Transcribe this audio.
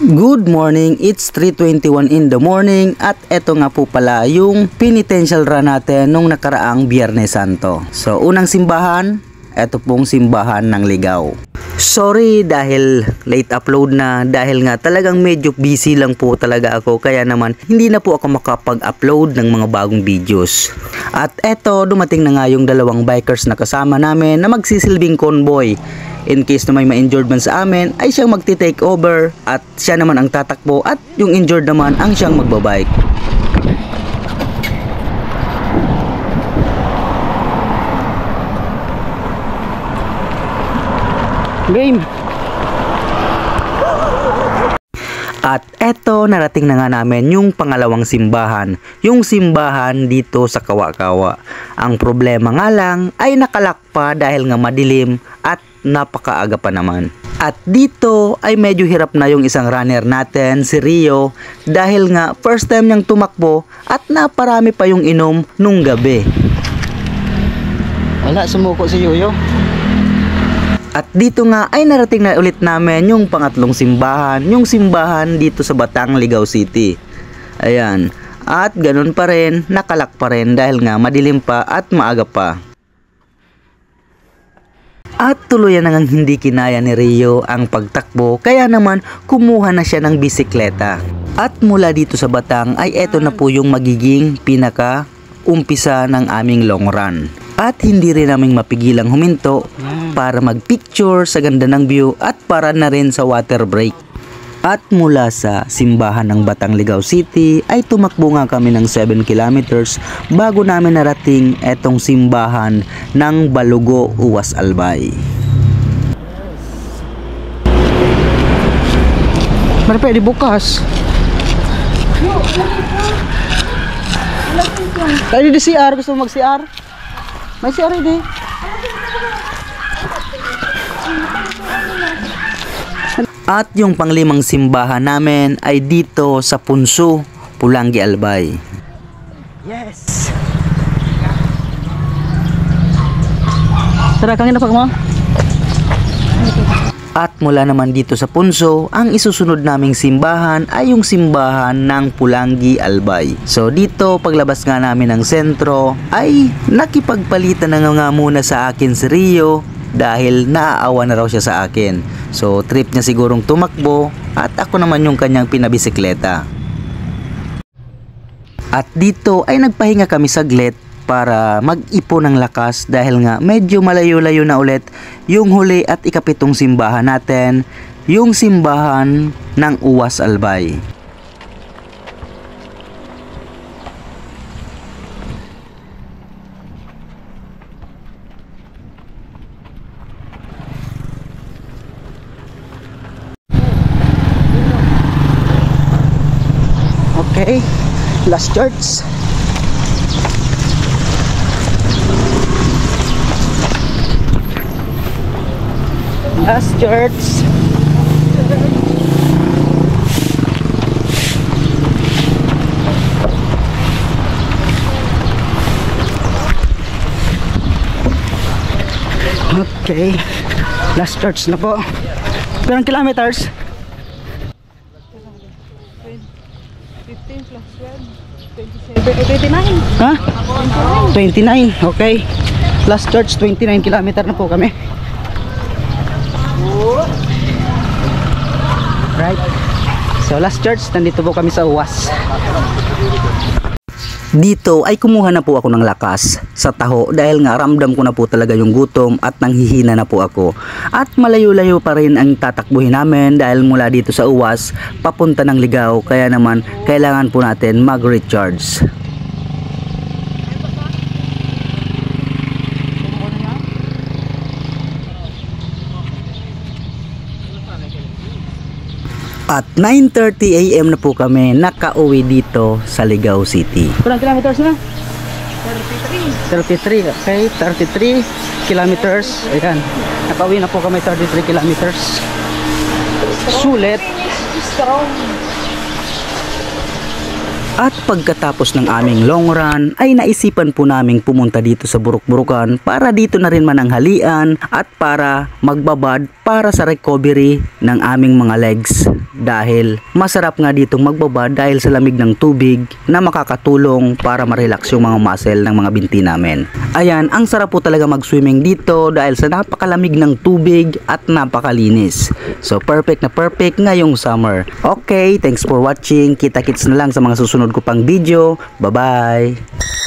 Good morning, it's 3:21 in the morning at eto nga po pala yung penitential run natin nung nakaraang Biyernes Santo. So unang simbahan, eto pong simbahan ng Ligaw. Sorry dahil late upload na, dahil nga talagang medyo busy lang po talaga ako, kaya naman hindi na po ako makapag-upload ng mga bagong videos. At eto, dumating na nga yung dalawang bikers na kasama namin na magsisilbing convoy. In case na may ma-injured man sa amin, ay siyang magti-take over at siya naman ang tatakbo at yung injured naman ang siyang magbabike. Game! At eto, narating na nga namin yung pangalawang simbahan, yung simbahan dito sa Kawa-Kawa. Ang problema nga lang ay nakalak pa dahil nga madilim at napakaaga pa naman. At dito ay medyo hirap na yung isang runner natin, si Rio, dahil nga first time niyang tumakbo at naparami pa yung inom nung gabi. Wala, sumuko si Yoyo. At dito nga ay narating na ulit namin yung pangatlong simbahan, yung simbahan dito sa Batang, Ligaw City. Ayan. At ganun pa rin, nakalak pa rin dahil nga madilim pa at maaga pa. At tuluyan na ngang hindi kinaya ni Rio ang pagtakbo, kaya naman kumuha na siya ng bisikleta. At mula dito sa Batang ay eto na po yung magiging pinaka-umpisa ng aming long run. At hindi rin naming mapigilang huminto para magpicture sa ganda ng view at para na rin sa water break. At mula sa simbahan ng Batang, Ligaw City ay tumakbo nga kami ng 7 kilometers bago namin narating etong simbahan ng Balugo, Uwas Albay. Mara pwede bukas. Pwede di CR, gusto mo mag-CR? May CR di. At yung panglimang simbahan namin ay dito sa Punso, Pulangi, Albay. Yes! Tara, kangin na pag mo. At mula naman dito sa Punso, ang isusunod naming simbahan ay yung simbahan ng Pulangi, Albay. So dito, paglabas nga namin ng sentro, ay nakipagpalitan na nga muna sa akin si Rio dahil naaawa na raw siya sa akin. So trip niya sigurong tumakbo at ako naman yung kanyang pinabisikleta. At dito ay nagpahinga kami saglit para mag-ipon ng lakas dahil nga medyo malayo-layo na ulit yung huli at ikapitong simbahan natin, yung simbahan ng Uwas Albay. Okay, last church. Last church. Okay, last church na po. Ilang kilometers? 15 plus 12, 29. Ha? 29, okay. Last church, 29 kilometer na po kami. Right. So last church, nandito po kami sa Uwas. Dito ay kumuha na po ako ng lakas sa taho dahil nga ramdam ko na po talaga yung gutom at nanghihina na po ako. At malayo-layo pa rin ang tatakbuhin namin dahil mula dito sa Uwas papunta ng Ligaw, kaya naman kailangan po natin mag-recharge. At 9:30 AM na po kami nakauwi dito sa Ligaw City. Ilang kilometers na? 33. 33, okay. 33 kilometers. Ayan. Nakauwi na po kami 33 kilometers. Sulit. At pagkatapos ng aming long run ay naisipan po naming pumunta dito sa Buruk-Burukan para dito na rin mananghalian at para magbabad para sa recovery ng aming mga legs. Dahil masarap nga ditong magbabad dahil sa lamig ng tubig na makakatulong para ma-relax yung mga muscle ng mga binti namin. Ayan, ang sarap po talaga mag-swimming dito dahil sa napakalamig ng tubig at napakalinis. So perfect na perfect ngayong summer. Okay, thanks for watching. Kita-kits na lang sa mga susunod ko pang video. Bye-bye!